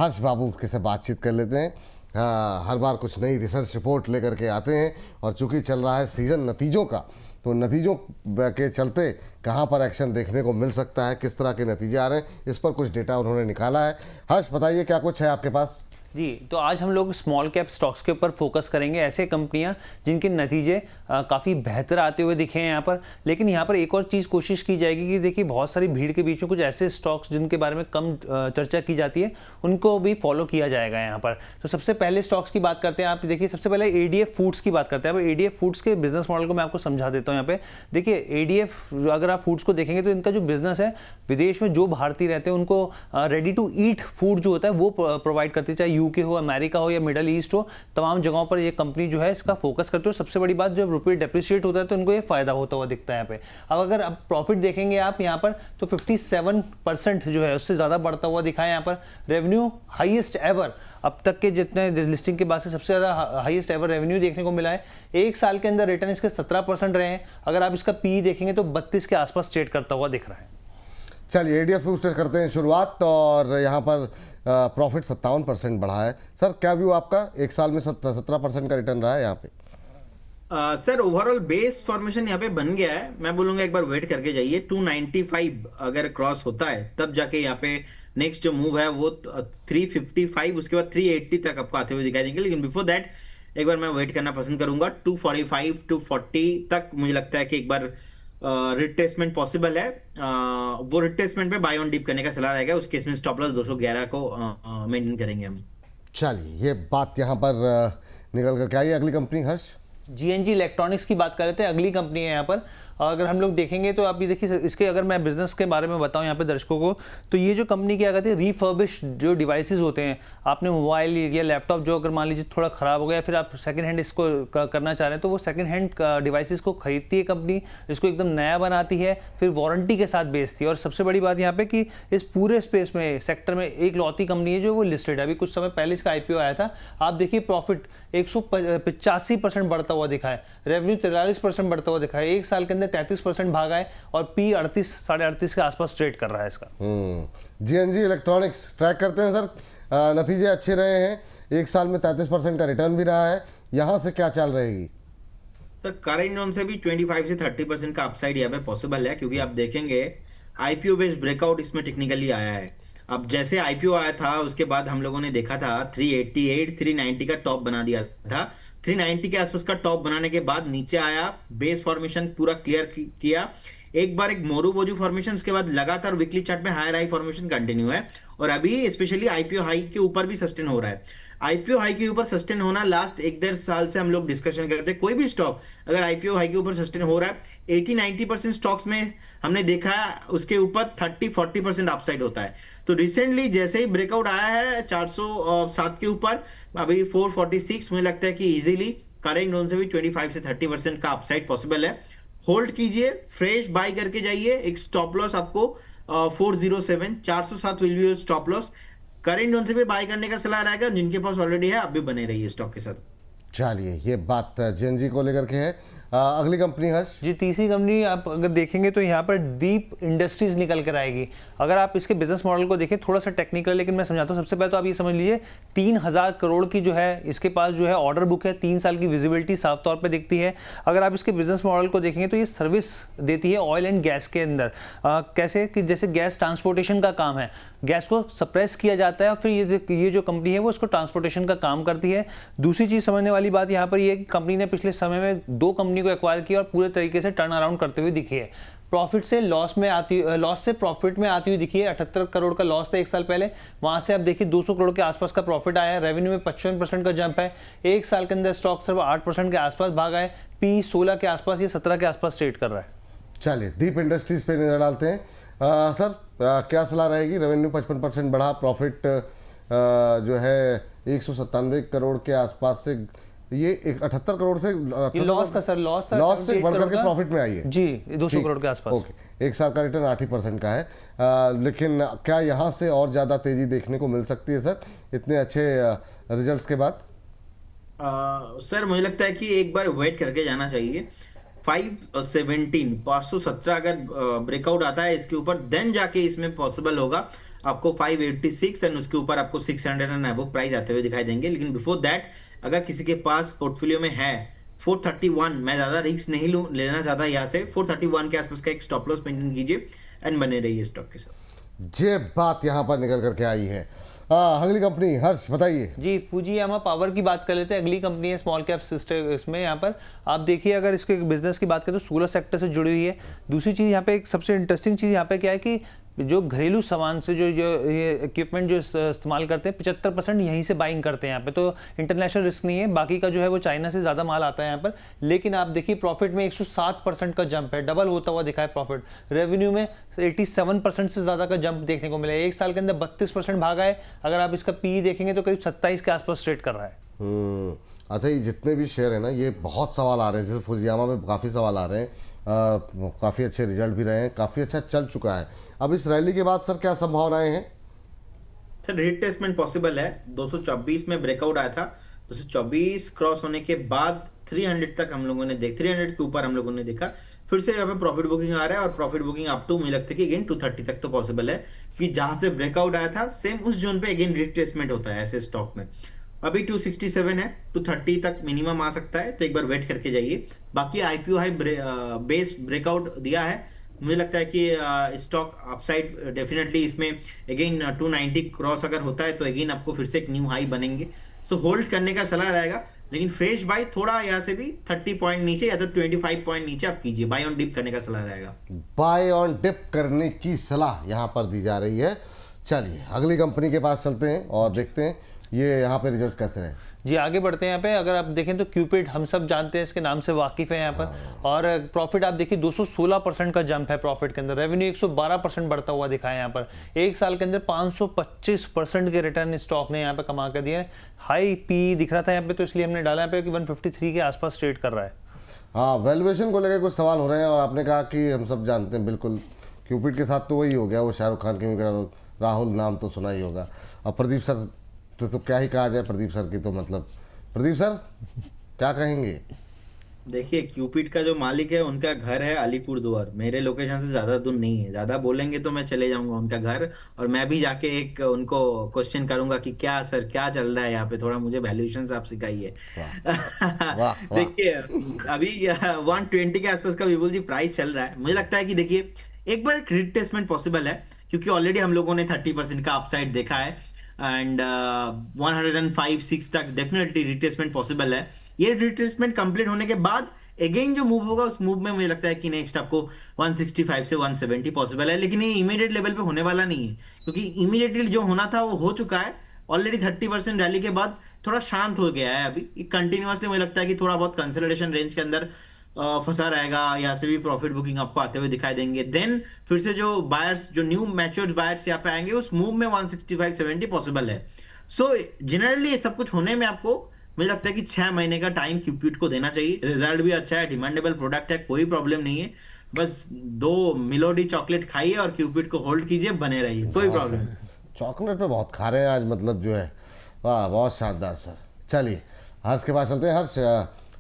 हर्ष बाबू के से बातचीत कर लेते हैं। हर बार कुछ नई रिसर्च रिपोर्ट लेकर के आते हैं और चूंकि चल रहा है सीज़न नतीजों का, तो नतीजों के चलते कहाँ पर एक्शन देखने को मिल सकता है, किस तरह के नतीजे आ रहे हैं, इस पर कुछ डेटा उन्होंने निकाला है। हर्ष बताइए क्या कुछ है आपके पास? जी, तो आज हम लोग स्मॉल कैप स्टॉक्स के ऊपर फोकस करेंगे, ऐसे कंपनियां जिनके नतीजे काफ़ी बेहतर आते हुए दिखे हैं यहाँ पर। लेकिन यहाँ पर एक और चीज़ कोशिश की जाएगी कि देखिए बहुत सारी भीड़ के बीच में कुछ ऐसे स्टॉक्स जिनके बारे में कम चर्चा की जाती है, उनको भी फॉलो किया जाएगा यहाँ पर। तो सबसे पहले स्टॉक्स की बात करते हैं। आप देखिए सबसे पहले एडीएफ फूड्स की बात करते हैं। अब एडीएफ फूड्स के बिजनेस मॉडल को मैं आपको समझा देता हूँ यहाँ पे। देखिए एडीएफ अगर आप फूड्स को देखेंगे तो इनका जो बिजनेस है, विदेश में जो भारतीय रहते हैं उनको रेडी टू ईट फूड जो होता है वो प्रोवाइड करती है, चाहे यूके हो, अमेरिका हो या मिडल ईस्ट हो, तमाम जगहों पर ये कंपनी जो है इसका फोकस करती है। सबसे बड़ी बात, जब रुपये डेप्रिशिएट होता है तो इनको ये फायदा होता हुआ दिखता है यहाँ पे। अब अगर आप प्रॉफिट देखेंगे आप यहाँ पर, तो 57% जो है उससे ज़्यादा बढ़ता हुआ दिखा है यहाँ पर। रेवेन्यू हाईएस्ट एवर, अब तक के जितने लिस्टिंग के बाद से सबसे ज़्यादा हाईएस्ट एवर रेवेन्यू देखने को मिला है। एक साल के अंदर रिटर्न इसके 17% रहे हैं। अगर आप इसका पी देखेंगे तो 32 के आसपास ट्रेड करता हुआ दिख रहा है। चलिए एडीएफ फूड्स से करते हैं शुरुआत, और यहाँ पर प्रॉफिट 57% बढ़ा है। सर क्या व्यू आपका? एक साल में 17% का रिटर्न रहा है यहाँ पे। सर ओवरऑल बेस फॉर्मेशन यहाँ पे बन गया है। मैं बोलूंगा एक बार वेट करके जाइए, 295 अगर क्रॉस होता है तब जाके यहाँ पे नेक्स्ट जो मूव है वो 355, उसके बाद 380 तक आपको आते हुए दिखाई देंगे। लेकिन बिफोर दैट एक बार मैं वेट करना पसंद करूंगा। 245 240 तक मुझे लगता है कि एक बार रिट्रेसमेंट पॉसिबल है। वो रिट्रेसमेंट पे बाय ऑन डिप करने का सलाह रहेगा। उस केस में स्टॉप लॉस 211 को मेंटेन करेंगे हम। चलिए ये बात यहाँ पर निकल करके आई। अगली कंपनी हर्ष? जीएनजी इलेक्ट्रॉनिक्स की बात कर रहे थे, अगली कंपनी है यहाँ पर। अगर हम लोग देखेंगे तो आप ये देखिए, इसके अगर मैं बिजनेस के बारे में बताऊं यहाँ पे दर्शकों को, तो ये जो कंपनी क्या कहती है, रिफर्बिश जो डिवाइसेस होते हैं, आपने मोबाइल या लैपटॉप जो अगर मान लीजिए थोड़ा ख़राब हो गया, फिर आप सेकंड हैंड इसको करना चाह रहे हैं, तो वो सेकंड हैंड डिवाइसेस को खरीदती है कंपनी, इसको एकदम नया बनाती है, फिर वारंटी के साथ बेचती है। और सबसे बड़ी बात यहाँ पे कि इस पूरे स्पेस में, सेक्टर में एक लौती कंपनी है जो वो लिस्टेड है। अभी कुछ समय पहले इसका आईपीओ आया था। आप देखिए प्रॉफिट 185% बढ़ता हुआ दिखा है, रेवेन्यू 43% बढ़ता हुआ दिखा है, एक साल के अंदर 33% भागा है, और पी 38 साढ़े 38 के आसपास ट्रेड कर रहा है इसका। जीएनजी इलेक्ट्रॉनिक्स ट्रैक करते हैं सर, नतीजे अच्छे रहे हैं, एक साल में 33% का रिटर्न भी रहा है। यहाँ से क्या चाल रहेगी? सर करेंट जोन से भी 25 से 30% का अपसाइड यहाँ पे पॉसिबल है, क्योंकि आप देखेंगे आईपीओ बेस्ड ब्रेकआउट इसमें टेक्निकली आया है। अब जैसे आईपीओ आया था उसके बाद हम लोगों ने देखा था 388 390 का टॉप बना दिया था। 390 के आसपास का टॉप बनाने के बाद नीचे आया, बेस फॉर्मेशन पूरा क्लियर किया, एक बार एक मोरू बोजू फॉर्मेशन, उसके बाद लगातार वीकली चार्ट में हायर हाई फॉर्मेशन कंटिन्यू है, और अभी स्पेशली आईपीओ हाई के ऊपर भी सस्टेन हो रहा है। आईपीओ हाई के ऊपर सस्टेन होना लास्ट 1-1.5 साल से हम लोग डिस्कशन करते हैं। कोई भी स्टॉक अगर आईपीओ हाई के ऊपर सस्टेन हो रहा है, 80-90% स्टॉक्स में हमने देखा है उसके ऊपर 30-40% अपसाइड होता है। तो रिसेंटली जैसे ही ब्रेकआउट आया है 407 के ऊपर, अभी 446, मुझे लगता है कि इजीली करेंट जोन से भी 25 से 30% का अपसाइड पॉसिबल है। होल्ड कीजिए, फ्रेश बाय करके जाइए। एक स्टॉप लॉस आपको 407 407 will be stop loss. Current zone से भी बाय करने का सलाह रहेगा। जिनके पास ऑलरेडी है, आप भी बने रहिए स्टॉक के साथ। चलिए ये बात जीएनजी को लेकर के है। अगली कंपनी हर्ष जी, तीसरी कंपनी आप अगर देखेंगे तो यहाँ पर डीप इंडस्ट्रीज निकल कर आएगी। अगर आप इसके बिजनेस मॉडल को देखें, थोड़ा सा टेक्निकल, लेकिन मैं समझाता हूँ। सबसे पहले तो आप ये समझ लीजिए 3000 करोड़ की जो है इसके पास जो है ऑर्डर बुक है, 3 साल की विजिबिलिटी साफ तौर पे दिखती है। अगर आप इसके बिजनेस मॉडल को देखेंगे तो ये सर्विस देती है ऑयल एंड गैस के अंदर। कैसे कि जैसे गैस ट्रांसपोर्टेशन का काम है, गैस को सप्रेस किया जाता है और फिर ये जो कंपनी है वो उसको ट्रांसपोर्टेशन का काम करती है। दूसरी चीज़ समझने वाली बात यहाँ पर ये है कि कंपनी ने पिछले समय में 2 कंपनी को एक्वायर किया और पूरे तरीके से टर्न अराउंड करते हुए दिखी है। प्रॉफिट से लॉस से प्रॉफिट में आती हुई दिखी है। 78 करोड़ का लॉस था एक साल पहले, वहां से आप देखिए 200 करोड़ के आसपास का प्रॉफिट आया है। रेवेन्यू में 55% का जंप है। एक साल के अंदर स्टॉक सिर्फ 8% के आसपास भागा है। पी 16 के आसपास, ये 17 के आसपास ट्रेड कर रहा है। चलिए डीप इंडस्ट्रीज पे नजर डालते हैं। सर क्या सलाह रहेगी? रेवेन्यू 55% बढ़ा, प्रॉफिट जो है 197 करोड़ के आसपास से, ये 78 करोड़ से लॉस था सर, लॉस से बढ़कर के प्रॉफिट में आई है जी, 200 करोड़ के आसपास। ओके, एक साल का रिटर्न 8% का है। लेकिन क्या यहाँ से और ज़्यादा तेजी देखने को मिल सकती है सर, इतने अच्छे रिजल्ट्स के बाद? सर मुझे लगता है कि एक बार वेट करके जाना चाहिए। 517 अगर ब्रेकआउट आता है इसके ऊपर, देन जाके इसमें पॉसिबल होगा। आपको 586 एंड उसके ऊपर आपको 600 एंड अबव प्राइस आते हुए दिखाई देंगे। लेकिन बिफोर दैट अगर किसी के पास पोर्टफोलियो में है 431, मैं ज्यादा रिस्क नहीं लेना चाहता यहाँ से, 431 के आसपास का एक स्टॉप लॉस मेंटेन कीजिए एंड बने रहिए स्टॉक के साथ। ये बात यहाँ पर निकल करके आई है। अगली कंपनी हर्ष बताइए। जी, फुजियामा पावर की बात कर लेते हैं। अगली कंपनी है स्मॉल कैप सिस्टम, इसमें यहाँ पर आप देखिए अगर इसके बिजनेस की बात करें तो सोलर सेक्टर से जुड़ी हुई है। दूसरी चीज़ यहाँ पे एक सबसे इंटरेस्टिंग चीज़ यहाँ पे क्या है कि जो घरेलू सामान से जो ये इक्विपमेंट जो इस्तेमाल करते हैं 75% यहीं से बाइंग करते हैं यहाँ पे, तो इंटरनेशनल रिस्क नहीं है। बाकी का जो है वो चाइना से ज़्यादा माल आता है यहाँ पर। लेकिन आप देखिए प्रॉफिट में 107% का जंप है, डबल होता हुआ दिखा है प्रॉफिट। रेवेन्यू में 87% से ज़्यादा का जंप देखने को मिला है। एक साल के अंदर 32% भागा है। अगर आप इसका पी देखेंगे तो करीब 27 के आसपास ट्रेड कर रहा है। अच्छा, ये जितने भी शेयर है ना, ये बहुत सवाल आ रहे हैं। जैसे फुजियामा में काफ़ी सवाल आ रहे हैं, काफ़ी अच्छे रिजल्ट भी रहे हैं, काफ़ी अच्छा चल चुका है। अब इस रैली के बाद सर क्या संभावनाएं हैं? सर रिट्रेसमेंट पॉसिबल है। 224 में ब्रेकआउट आया था, 224 क्रॉस होने के बाद 300 तक हम लोगों ने 300 के ऊपर हम लोगों ने देखा। फिर से यहाँ पे प्रॉफिट बुकिंग आ रहा है और प्रॉफिट बुकिंग अप टू मुझे लगता है कि अगेन 230 तक तो पॉसिबल है कि जहां से ब्रेकआउट आया था सेम उस जोन पे अगेन रिट्रेसमेंट होता है ऐसे स्टॉक में। अभी 267 है, 230 तक मिनिमम आ सकता है, तो एक बार वेट करके जाइए। बाकी आईपीओ हाई बेस ब्रेकआउट दिया है, मुझे लगता है कि स्टॉक अपसाइड डेफिनेटली इसमें अगेन 290 क्रॉस अगर होता है तो अगेन आपको फिर से एक न्यू हाई बनेंगे। सो होल्ड करने का सलाह रहेगा, लेकिन फ्रेश बाय थोड़ा यहाँ से भी 30 पॉइंट नीचे या तो 25 पॉइंट नीचे आप कीजिए। बाय ऑन डिप करने का सलाह रहेगा। बाय ऑन डिप करने की सलाह यहाँ पर दी जा रही है। चलिए अगली कंपनी के पास चलते हैं और देखते हैं ये यहाँ पे रिजल्ट कैसे रहे। जी, आगे बढ़ते हैं। यहाँ पे अगर आप देखें तो क्यूपिड हम सब जानते हैं, इसके नाम से वाकिफ है यहाँ पर। और प्रॉफिट आप देखिए 216% का जंप है प्रॉफिट के अंदर। रेवेन्यू 112% बढ़ता हुआ दिखा है यहाँ पर। एक साल के अंदर 525% के रिटर्न स्टॉक ने यहाँ पे कमा कर दिया है। हाई पी दिख रहा था यहाँ पे, तो इसलिए हमने डाला यहाँ पे कि 153 के आसपास ट्रेड कर रहा है। हाँ, वैल्यूएशन को लेकर कुछ सवाल हो रहे हैं और आपने कहा कि हम सब जानते हैं, बिल्कुल क्यूपिड के साथ तो वही हो गया, वो शाहरुख खान की, राहुल नाम तो सुना ही होगा। अब प्रदीप सर तो क्या ही कहा जाए प्रदीप सर की, तो मतलब प्रदीप सर क्या कहेंगे? देखिए क्यूपिड का जो मालिक है उनका घर है अलीपुरद्वार, मेरे लोकेशन से ज्यादा दूर नहीं है। ज्यादा बोलेंगे तो मैं चले जाऊंगा उनका घर और मैं भी जाके एक उनको क्वेश्चन करूंगा कि क्या सर क्या चल रहा है यहाँ पे, थोड़ा मुझे वैल्यूएशन आप सिखाइए। देखिए अभी 120 के आसपास का विपुल जी प्राइस चल रहा है। मुझे लगता है कि देखिए एक बार रिट्रेसमेंट पॉसिबल है, क्योंकि ऑलरेडी हम लोगों ने 30% का अपसाइड देखा है एंड 105-6 तक डेफिनेटली रिट्रेसमेंट पॉसिबल है। ये रिट्रेसमेंट कंप्लीट होने के बाद अगेन जो मूव होगा उस मूव में मुझे लगता है कि नेक्स्ट आपको 165 से 170 पॉसिबल है। लेकिन ये इमीडिएट लेवल पे होने वाला नहीं है, क्योंकि इमीडिएटली जो होना था वो हो चुका है ऑलरेडी। 30% रैली के बाद थोड़ा शांत हो गया है। अभी कंटिन्यूअसली मुझे लगता है कि थोड़ा बहुत कंसोलिडेशन रेंज के अंदर फंसा रहेगा। यहाँ से भी प्रॉफिट बुकिंग आपको आते हुए दिखाई देंगे। देन फिर से जो बायर्स, जो न्यू मैच्योर्ड बायर्स यहाँ पे आएंगे, उस मूव में 165-70 पॉसिबल है। सो जनरली ये सब कुछ होने में आपको मुझे लगता है कि 6 महीने का टाइम क्यूपिड को देना चाहिए। रिजल्ट भी अच्छा है, डिमांडेबल प्रोडक्ट है, कोई प्रॉब्लम नहीं है। बस 2 मिलोडी चॉकलेट खाइए और क्यूपिड को होल्ड कीजिए, बने रहिए, कोई प्रॉब्लम नहीं। चॉकलेट पे बहुत खा रहे हैं आज, मतलब जो है वाह, बहुत शानदार सर। चलिए हर्ष के पास चलते हैं। हर्ष,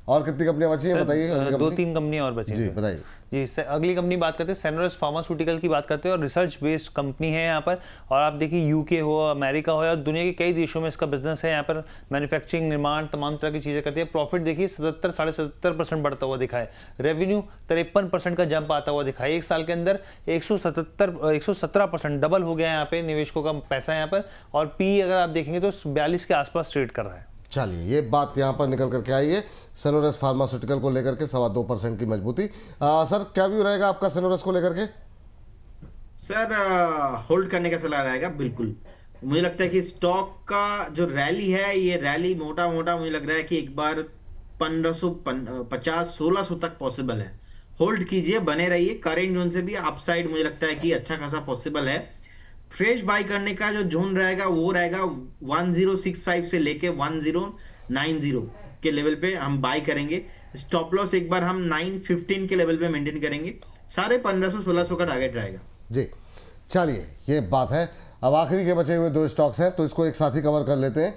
और कितनी कंपनियां बची हैं बताइए? 2-3 कंपनियां और बची जी हैं। बताइए जी, अगली कंपनी बात करते हैं सेनोरस फार्मास्यूटिकल की बात करते हैं, और रिसर्च बेस्ड कंपनी है यहाँ पर। और आप देखिए यूके हो, अमेरिका हो या दुनिया के कई देशों में इसका बिजनेस है। यहाँ पर मैन्युफैक्चरिंग, निर्माण, तमाम तरह की चीज़ें करती है। प्रॉफिट देखिए 77-77% बढ़ता हुआ दिखा है। रेवेन्यू 53% का जंप आता हुआ दिखा है। एक साल के अंदर 117% डबल हो गया है यहाँ पे निवेशकों का पैसा यहाँ पर। और पी अगर आप देखेंगे तो 42 के आसपास ट्रेड कर रहा है। चलिए ये बात यहाँ पर निकल करके आई है सेनोरस फार्मास्यूटिकल को लेकर के 2.25% की मजबूती। सर क्या व्यू रहेगा आपका सेनोरस को लेकर के? सर होल्ड करने का सलाह रहेगा बिल्कुल। मुझे लगता है कि स्टॉक का जो रैली है, ये रैली मोटा मोटा मुझे लग रहा है कि एक बार 1550-1600 तक पॉसिबल है। होल्ड कीजिए, बने रहिए। करेंट जोन से भी अपसाइड मुझे लगता है कि अच्छा खासा पॉसिबल है। फ्रेश बाय करने का जो जोन रहेगा वो रहेगा 1065 से लेके 1090 के लेवल पे हम बाय करेंगे। स्टॉप लॉस एक बार हम 915 के लेवल पे मेंटेन करेंगे। साढ़े 1500-1600 का टारगेट रहेगा जी। चलिए ये बात है। अब आखिरी के बचे हुए 2 स्टॉक्स हैं, तो इसको एक साथ ही कवर कर लेते हैं।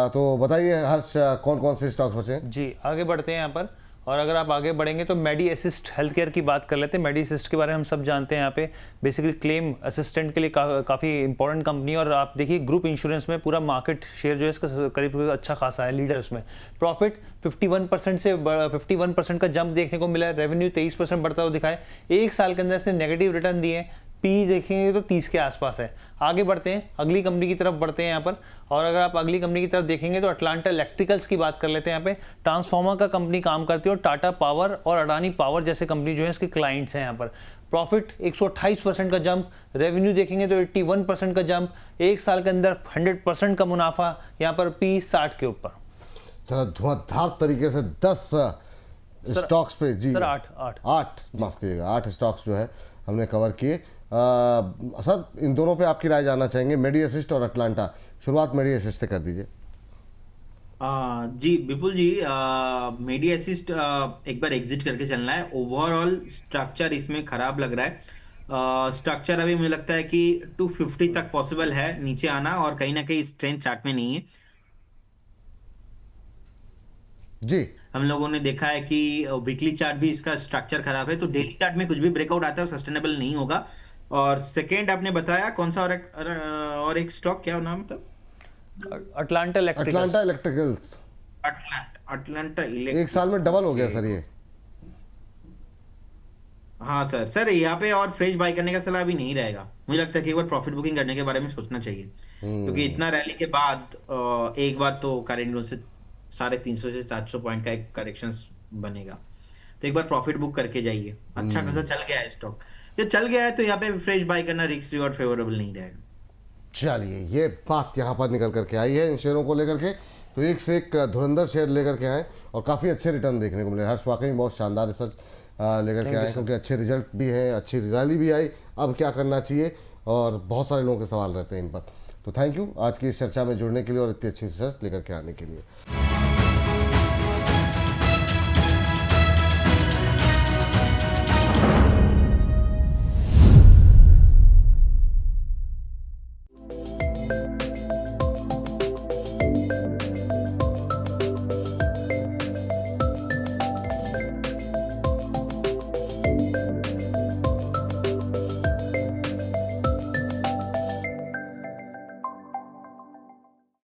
तो बताइए हर्ष, कौन कौन से स्टॉक्स बचे हैं? जी, आगे बढ़ते हैं यहाँ पर। और अगर आप आगे बढ़ेंगे तो मेडी असिस्ट हेल्थ केयर की बात कर लेते हैं। मेडी असिस्ट के बारे में हम सब जानते हैं, यहाँ पे बेसिकली क्लेम असिस्टेंट के लिए काफ़ी इंपॉर्टेंट कंपनी है। और आप देखिए ग्रुप इंश्योरेंस में पूरा मार्केट शेयर जो है इसका करीब अच्छा खासा है, लीडर उसमें। प्रॉफिट 51% से 51% का जंप देखने को मिला है। रेवेन्यू 23% बढ़ता हुआ दिखा है। एक साल के अंदर इसने नेगेटिव रिटर्न दिए हैं। पी देखेंगे तो 30 के आसपास है। आगे बढ़ते हैं, अगली कंपनी की तरफ बढ़ते हैं यहाँ पर। और अगर आप अगली कंपनी की तरफ देखेंगे तो अटलांटा इलेक्ट्रिकल्स की बात कर लेते हैं। यहाँ पे ट्रांसफार्मर का कंपनी काम करती है और टाटा पावर और अडानी पावर जैसे कंपनी जो है इसके क्लाइंट्स हैं यहाँ पर। प्रॉफिट 128% का जंप, रेवेन्यू देखेंगे तो 81% का जंप, एक साल के अंदर 100% का मुनाफा, यहाँ पर पी 60 के ऊपर। चलो धुआंधार तरीके से 10 स्टॉक्स पे जी सर 8 माफ कीजिएगा 8 स्टॉक्स जो है हमने कवर किए। सर इन दोनों पे आपकी राय जानना चाहेंगे, मेडी असिस्ट और अटलांटा। शुरुआत मेडी असिस्ट से कर दीजिए। जी विपुल जी, मेडी असिस्ट एक बार एग्जिट करके चलना है। ओवरऑल स्ट्रक्चर इसमें खराब लग रहा है। स्ट्रक्चर अभी मुझे लगता है कि 250 तक पॉसिबल है नीचे आना, और कहीं ना कहीं स्ट्रेंथ चार्ट में नहीं है। जी हम लोगों ने देखा है कि वीकली चार्ट भी इसका स्ट्रक्चर खराब है, तो डेली चार्ट में कुछ भी ब्रेकआउट आता है वो सस्टेनेबल नहीं होगा। और सेकेंड आपने बताया कौन सा, और एक स्टॉक क्या नाम था? Atlanta electricals. अटलांटा एक साल में डबल हो गया सर ये। हाँ सर यहाँ पे और फ्रेश बाय करने का सलाह भी नहीं रहेगा। मुझे लगता है कि एक बार प्रॉफिट बुकिंग करने के बारे में सोचना चाहिए, क्योंकि इतना रैली के बाद एक बार तो करेंट से 350 से 700 पॉइंट का एक करेक्शन बनेगा, तो एक बार प्रॉफिट बुक करके जाइए। अच्छा खासा चल गया है स्टॉक, जो चल गया है तो यहाँ पे फ्रेश बाय करना रिस्क रिवॉर्ड फेवरेबल नहीं रहेगा। चलिए ये बात यहाँ पर निकल करके आई है इन शेयरों को लेकर के, तो एक से एक धुरंधर शेयर लेकर के आए और काफ़ी अच्छे रिटर्न देखने को मिले। हर्ष वाकई में बहुत शानदार रिसर्च लेकर के आए, क्योंकि अच्छे रिजल्ट भी हैं, अच्छी रैली भी आई। अब क्या करना चाहिए, और बहुत सारे लोगों के सवाल रहते हैं इन पर। तो थैंक यू आज की इस चर्चा में जुड़ने के लिए और इतनी अच्छी रिसर्च लेकर के आने के लिए।